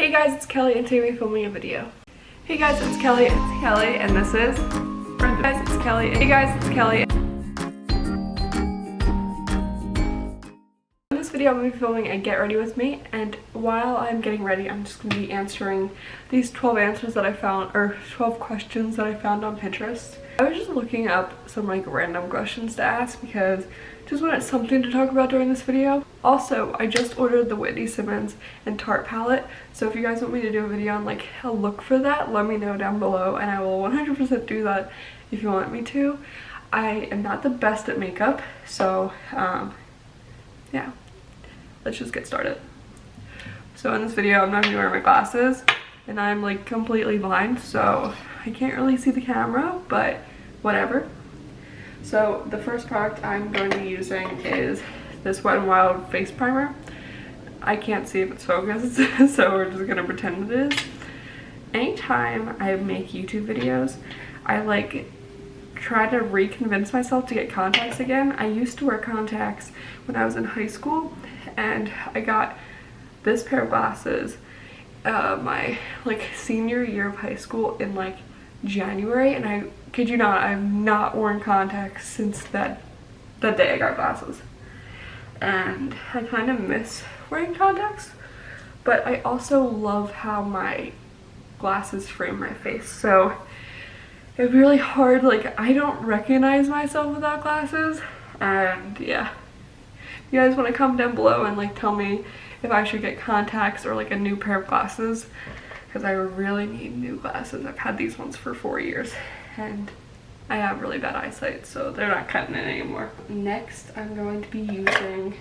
Hey guys, it's Kelly and today we're filming a video. Hey guys, it's Kelly, and this is Brenda. Hey guys, it's Kelly. Hey guys, it's Kelly. In this video, I'm going to be filming a get ready with me, and while I'm getting ready, I'm just going to be answering these 12 answers that I found, or 12 questions that I found on Pinterest. I was just looking up some like random questions to ask because I just wanted something to talk about during this video. Also, I just ordered the Whitney Simmons and Tarte palette, so if you guys want me to do a video on like a look for that, let me know down below and I will 100% do that if you want me to. I am not the best at makeup, so yeah, let's just get started. So in this video, I'm not going to wear my glasses and I'm like completely blind, so I can't really see the camera, but whatever. So the first product I'm going to be using is this Wet n Wild face primer. I can't see if it's focused, so we're just gonna pretend it is. Anytime I make YouTube videos, I like try to reconvince myself to get contacts again. I used to wear contacts when I was in high school, and I got this pair of glasses my like senior year of high school in like January, and I kid you not, I've not worn contacts since that day I got glasses. And I kind of miss wearing contacts, but I also love how my glasses frame my face, so it's really hard, like I don't recognize myself without glasses. And yeah, if you guys want to comment down below and like tell me if I should get contacts or like a new pair of glasses, because I really need new glasses. I've had these ones for 4 years and I have really bad eyesight, so they're not cutting it anymore. Next, I'm going to be using,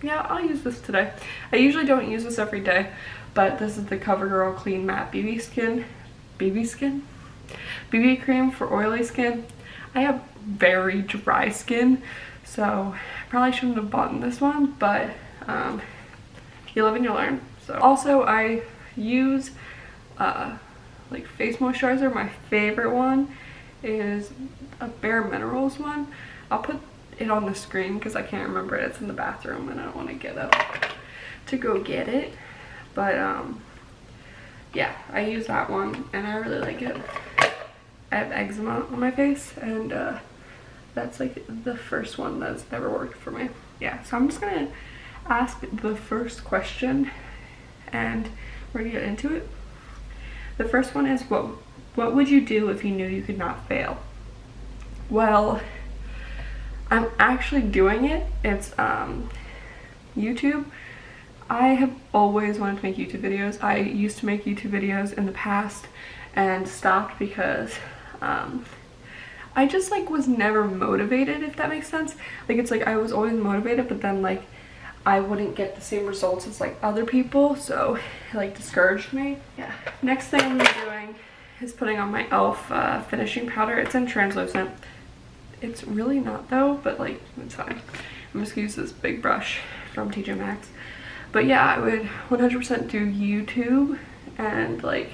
yeah, I'll use this today. I usually don't use this every day, but this is the CoverGirl Clean Matte BB cream for oily skin. I have very dry skin, so I probably shouldn't have bought this one, but you live and you learn. So also I use like face moisturizer. My favorite one is a Bare Minerals one. I'll put it on the screen because I can't remember it. It's in the bathroom and I don't want to get up to go get it, but yeah, I use that one and I really like it. I have eczema on my face, and that's like the first one that's ever worked for me. Yeah, so I'm just gonna ask the first question and we're gonna get into it. The first one is, what would you do if you knew you could not fail? Well, I'm actually doing it. It's YouTube. I have always wanted to make YouTube videos. I used to make YouTube videos in the past and stopped because I just like was never motivated, if that makes sense. Like it's like I was always motivated, but then like I wouldn't get the same results as like other people, so it like discouraged me. Yeah. Next thing I'm doing is putting on my e.l.f. finishing powder. It's in translucent. It's really not though, but like it's fine. I'm just gonna use this big brush from TJ Maxx. But yeah, I would 100% do YouTube and like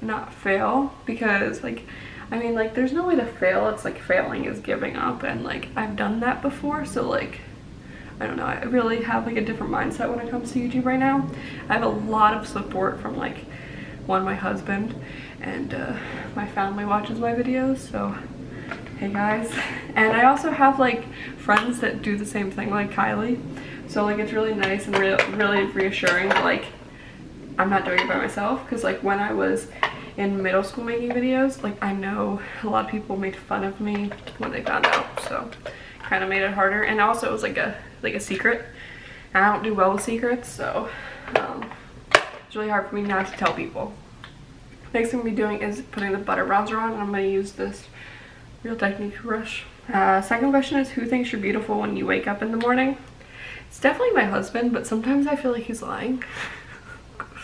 not fail, because like I mean like there's no way to fail. It's like failing is giving up, and like I've done that before, so like I don't know, I really have like a different mindset when it comes to YouTube right now. I have a lot of support from like my husband, and my family watches my videos, so hey guys. And I also have like friends that do the same thing, like Kylie, so like it's really nice and really reassuring that like I'm not doing it by myself, because like when I was in middle school making videos, like I know a lot of people made fun of me when they found out, so kind of made it harder. And also it was like a secret, and I don't do well with secrets, so it's really hard for me not to tell people. Next thing I'm going to be doing is putting the butter bronzer on, and I'm going to use this Real Technique brush. Second question is, who thinks you're beautiful when you wake up in the morning? It's definitely my husband, but sometimes I feel like he's lying.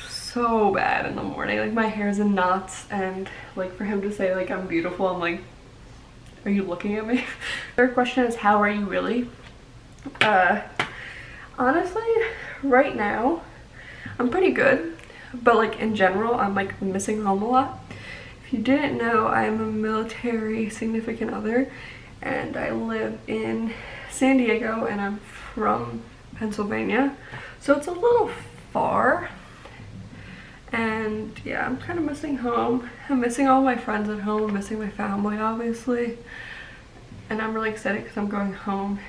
So bad in the morning, like my hair's in knots, and like for him to say like I'm beautiful, I'm like, are you looking at me? Third question is, how are you really? Honestly, right now I'm pretty good, but like in general I'm like missing home a lot. If you didn't know, I'm a military significant other, and I live in San Diego and I'm from Pennsylvania, so it's a little far. And yeah, I'm kind of missing home. I'm missing all my friends at home. I'm missing my family, obviously. And I'm really excited because I'm going home.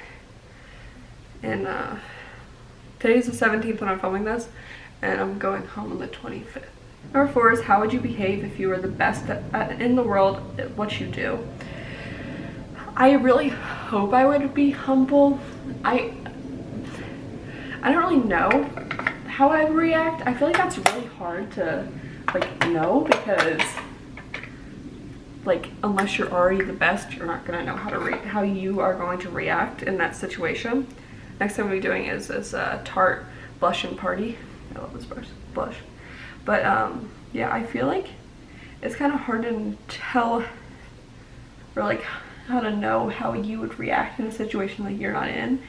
And today's the 17th when I'm filming this, and I'm going home on the 25th. Number 4 is, how would you behave if you were the best in the world at what you do? I really hope I would be humble. I don't really know how I'd react. I feel like that's really hard to like know, because like unless you're already the best, you're not gonna know how you are going to react in that situation. Next thing we'll be doing is this Tarte Blush and Party. I love this blush. But yeah, I feel like it's kind of hard to tell or like how to know how you would react in a situation like you're not in.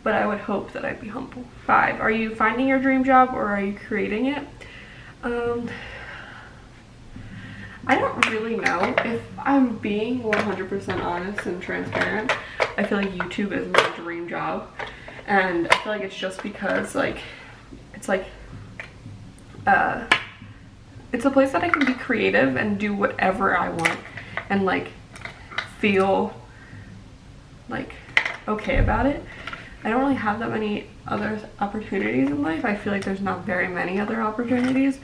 But I would hope that I'd be humble. 5, are you finding your dream job or are you creating it? I don't really know. If I'm being 100% honest and transparent, I feel like YouTube is my dream job. And I feel like it's just because like, it's like, it's a place that I can be creative and do whatever I want and like feel like okay about it. I don't really have that many other opportunities in life. I feel like there's not very many other opportunities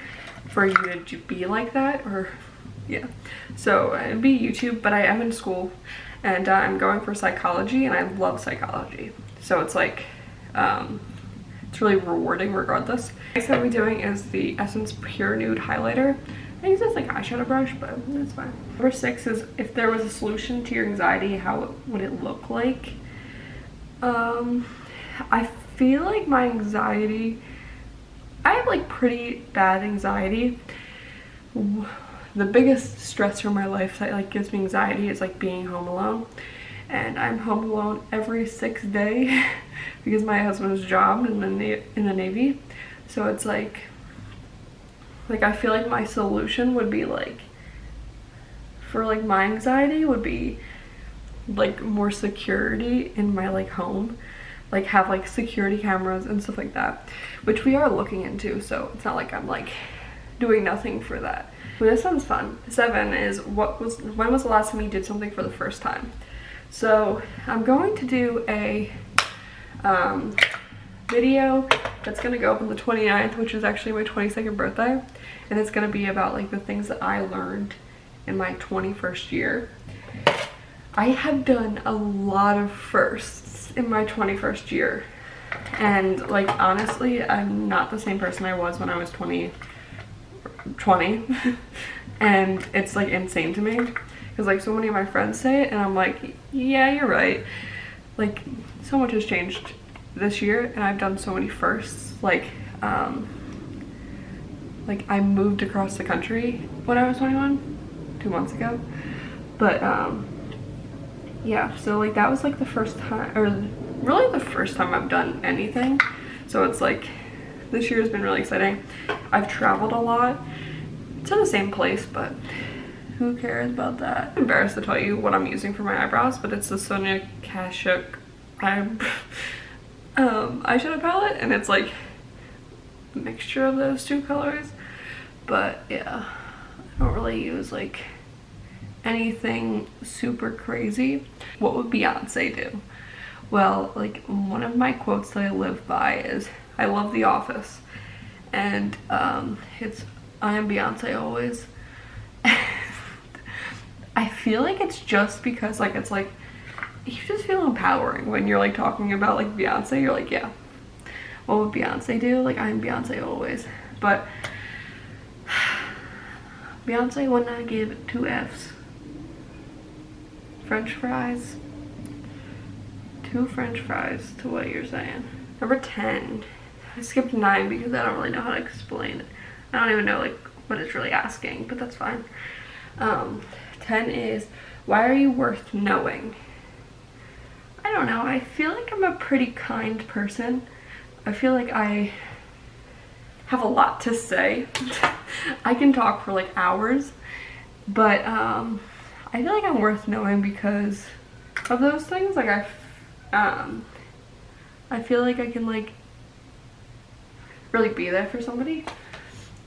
for you to be like that, or yeah. So it'd be YouTube, but I am in school and I'm going for psychology, and I love psychology. So it's like, it's really rewarding regardless. Next thing I'll be doing is the Essence Pure Nude Highlighter. I use this like eyeshadow brush, but it's fine. Number 6 is, if there was a solution to your anxiety, how would it look like? I feel like my anxiety, I have like pretty bad anxiety. The biggest stressor in my life that like gives me anxiety is like being home alone. And I'm home alone every 6th day because my husband's job in the Navy. So it's like I feel like my solution would be like, for like my anxiety would be like more security in my like home, like have like security cameras and stuff like that, which we are looking into. So it's not like I'm like doing nothing for that. But this one's fun. 7 is, when was the last time you did something for the first time? So I'm going to do a video that's gonna go up on the 29th, which is actually my 22nd birthday, and it's gonna be about like the things that I learned in my 21st year. I have done a lot of firsts in my 21st year, and like honestly, I'm not the same person I was when I was 20 and it's like insane to me because like so many of my friends say it and I'm like, yeah, you're right. Like so much has changed this year and I've done so many firsts. Like I moved across the country when I was 21 2 months ago, but yeah, so like that was like the first time, or really the first time I've done anything. So it's like this year has been really exciting. I've traveled a lot to the same place, but who cares about that? I'm embarrassed to tell you what I'm using for my eyebrows, but it's the Sonia Kashuk eyeshadow palette, and it's like a mixture of those two colors. But yeah, I don't really use like anything super crazy. What would Beyonce do? Well, like one of my quotes that I live by is, I love The Office, and it's, I am Beyonce always. I feel like it's just because like it's like you just feel empowering when you're like talking about like Beyonce. You're like, yeah, what would Beyonce do? Like, I'm Beyonce always. But Beyonce would not give 2 F's. French fries. 2 French fries to what you're saying. Number 10. I skipped 9 because I don't really know how to explain it. I don't even know like what it's really asking, but that's fine. 10 is, why are you worth knowing? I don't know. I feel like I'm a pretty kind person. I feel like I have a lot to say. I can talk for like hours, but I feel like I'm worth knowing because of those things. Like I feel like I can like really be there for somebody.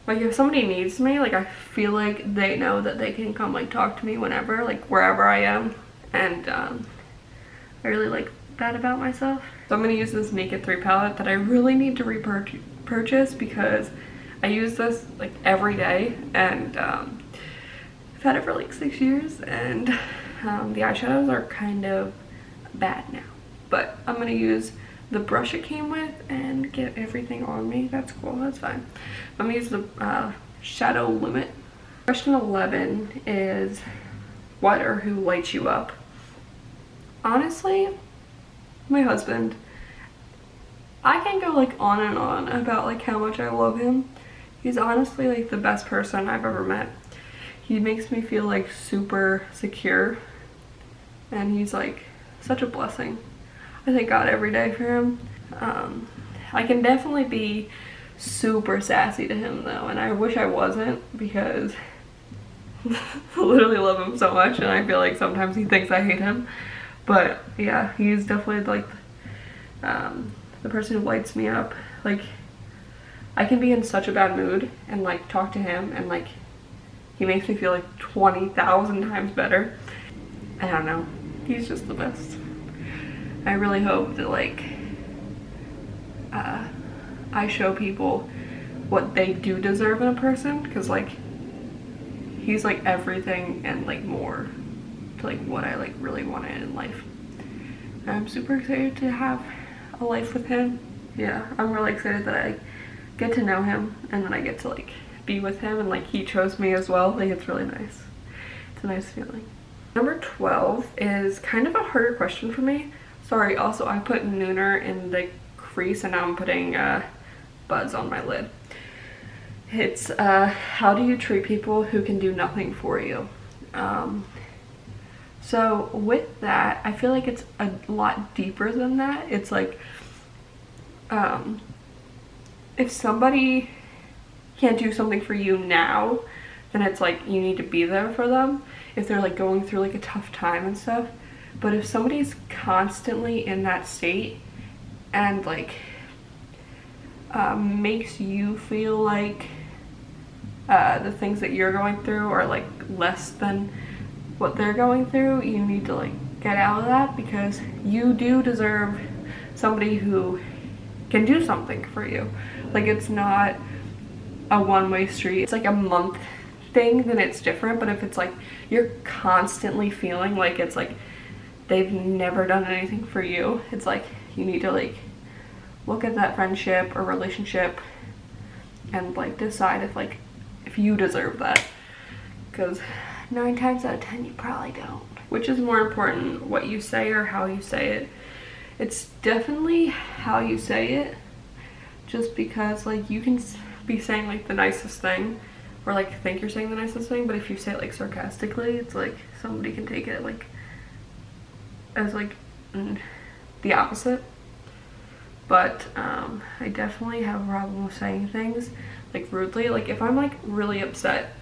Like if somebody needs me, like I feel like they know that they can come like talk to me whenever, like wherever I am. And I really like that about myself. So I'm gonna use this Naked 3 palette that I really need to repurchase because I use this like every day, and I've had it for like 6 years, and the eyeshadows are kind of bad now. But I'm gonna use the brush it came with and get everything on me. That's cool, that's fine. I'm gonna use the Shadow Limit. Question 11 is, what or who lights you up? Honestly, my husband. I can go like on and on about like how much I love him. He's honestly like the best person I've ever met. He makes me feel like super secure, and he's like such a blessing. I thank God every day for him. I can definitely be super sassy to him though, and I wish I wasn't, because I literally love him so much, and I feel like sometimes he thinks I hate him. But yeah, he's definitely like the person who lights me up. Like I can be in such a bad mood and like talk to him, and like he makes me feel like 20,000 times better. I don't know, he's just the best. I really hope that like I show people what they do deserve in a person, because like he's like everything and like more to like what I like really wanted in life. I'm super excited to have a life with him. Yeah, I'm really excited that I get to know him, and then I get to like be with him, and like he chose me as well. Like it's really nice. It's a nice feeling. Number 12 is kind of a harder question for me. Sorry, also I put Nooner in the crease, and now I'm putting Buzz on my lid. It's how do you treat people who can do nothing for you? So with that, I feel like it's a lot deeper than that. It's like if somebody can't do something for you now, then it's like you need to be there for them if they're like going through like a tough time and stuff. But if somebody's constantly in that state and like makes you feel like the things that you're going through are like less than what they're going through, you need to like get out of that, because you do deserve somebody who can do something for you. Like it's not a one-way street. It's like a month thing, then it's different. But if it's like you're constantly feeling like it's like they've never done anything for you, it's like you need to like look at that friendship or relationship and like decide if you deserve that, because 9 times out of 10 you probably don't. Which is more important, what you say or how you say it? It's definitely how you say it, just because like you can be saying like the nicest thing, or like think you're saying the nicest thing, but if you say it like sarcastically, it's like somebody can take it like as like the opposite. But I definitely have a problem with saying things like rudely. Like if I'm like really upset,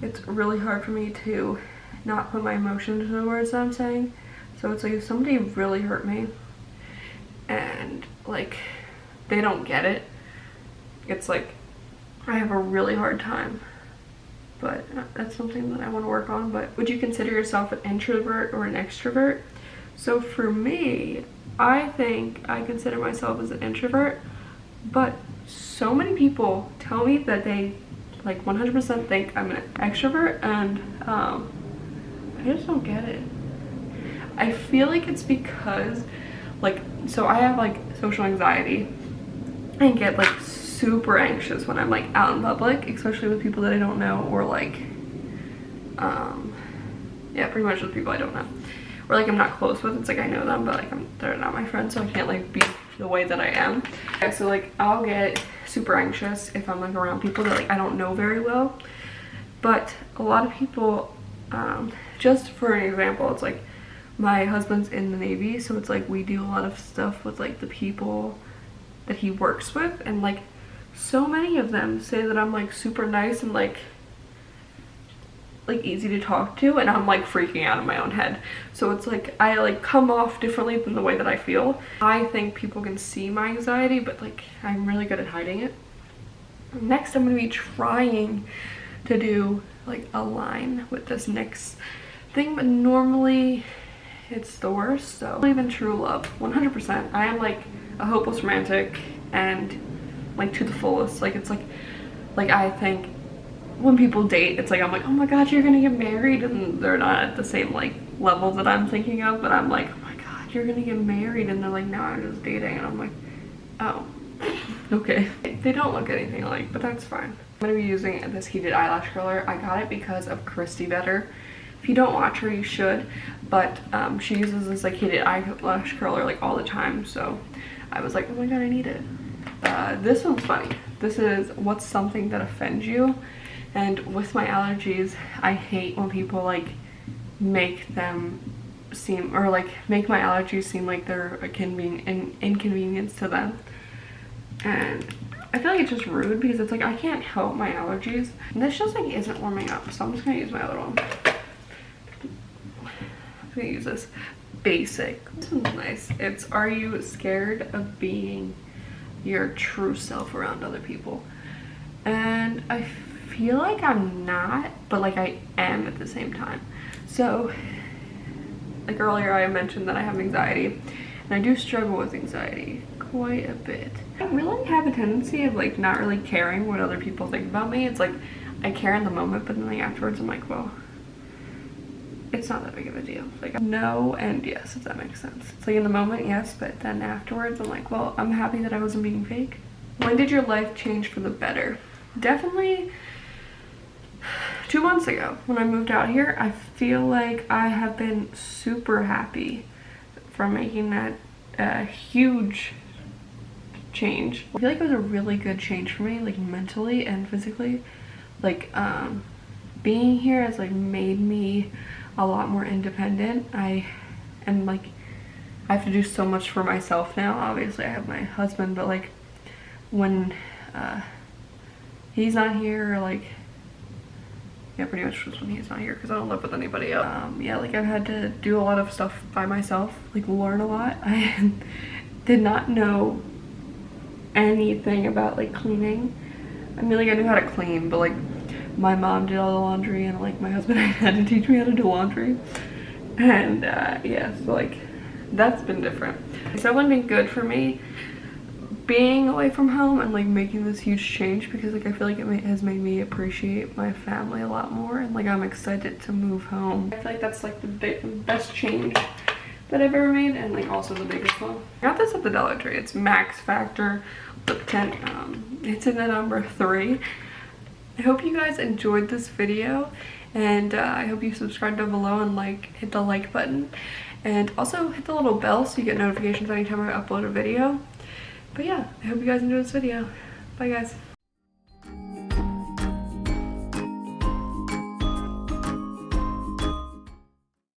it's really hard for me to not put my emotions in the words that I'm saying. So it's like if somebody really hurt me and like they don't get it, it's like I have a really hard time. But that's something that I want to work on. But would you consider yourself an introvert or an extrovert? So for me, I think I consider myself as an introvert, but so many people tell me that they like 100% think I'm an extrovert, and I just don't get it. I feel like it's because like, so I have like social anxiety and get like super anxious when I'm like out in public, especially with people that I don't know, or like yeah, pretty much with people I don't know, or like I'm not close with. It's like I know them, but like they're not my friends, so I can't like be the way that I am. Yeah, so like I'll get super anxious if I'm like around people that like I don't know very well. But a lot of people, just for an example, it's like my husband's in the Navy, so it's like we do a lot of stuff with like the people that he works with, and like so many of them say that I'm like super nice and like easy to talk to, and I'm like freaking out in my own head. So it's like I like come off differently than the way that I feel. I think people can see my anxiety, but like I'm really good at hiding it. Next, I'm going to be trying to do like a line with this NYX thing, but normally it's the worst. So I believe in true love 100%. I am like a hopeless romantic, and like to the fullest. Like it's like I think when people date, it's like I'm like, oh my god, you're gonna get married, and they're not at the same like level that I'm thinking of, but I'm like, oh my god, you're gonna get married, and they're like, no, I'm just dating, and I'm like, oh, okay. They don't look anything alike, but that's fine. I'm gonna be using this heated eyelash curler. I got it because of Christy Better. If you don't watch her, you should, but she uses this like heated eyelash curler like all the time, so I was like, oh my god, I need it. This one's funny. This is what's something that offends you. And with my allergies, I hate when people like make them seem, or like make my allergies seem like they're an inconvenience to them. And I feel like it's just rude because it's like I can't help my allergies. And this just like isn't warming up, so I'm just gonna use my other one. I'm gonna use this basic. This one's nice. It's Are You Scared of Being Your True Self Around Other People? And I feel like I'm not, but like I am at the same time. So like earlier I mentioned that I have anxiety, and I do struggle with anxiety quite a bit. I really have a tendency of like not really caring what other people think about me. It's like I care in the moment, but then like afterwards I'm like, well, it's not that big of a deal. Like no and yes, if that makes sense. It's like in the moment, yes, but then afterwards I'm like, well, I'm happy that I wasn't being fake. When did your life change for the better? Definitely 2 months ago when I moved out here. I feel like I have been super happy for making that huge change. I feel like it was a really good change for me, like mentally and physically. Like being here has like made me a lot more independent. I have to do so much for myself now. Obviously I have my husband, but like when he's not here, or like, yeah, pretty much just when he's not here because I don't live with anybody else. Yeah, like I've had to do a lot of stuff by myself, like learn a lot. I did not know anything about like cleaning. I mean, like I knew how to clean, but like my mom did all the laundry, and like my husband had to teach me how to do laundry. And yeah, so like that's been different. It's definitely been good for me being away from home and like making this huge change, because like I feel like it has made me appreciate my family a lot more, and like I'm excited to move home. I feel like that's like the best change that I've ever made, and like also the biggest one. I got this at the Dollar Tree. It's Max Factor Lip Tint. It's in the number 3. I hope you guys enjoyed this video, and I hope you subscribe down below and like hit the like button, and also hit the little bell so you get notifications anytime I upload a video. But yeah, I hope you guys enjoyed this video. Bye guys.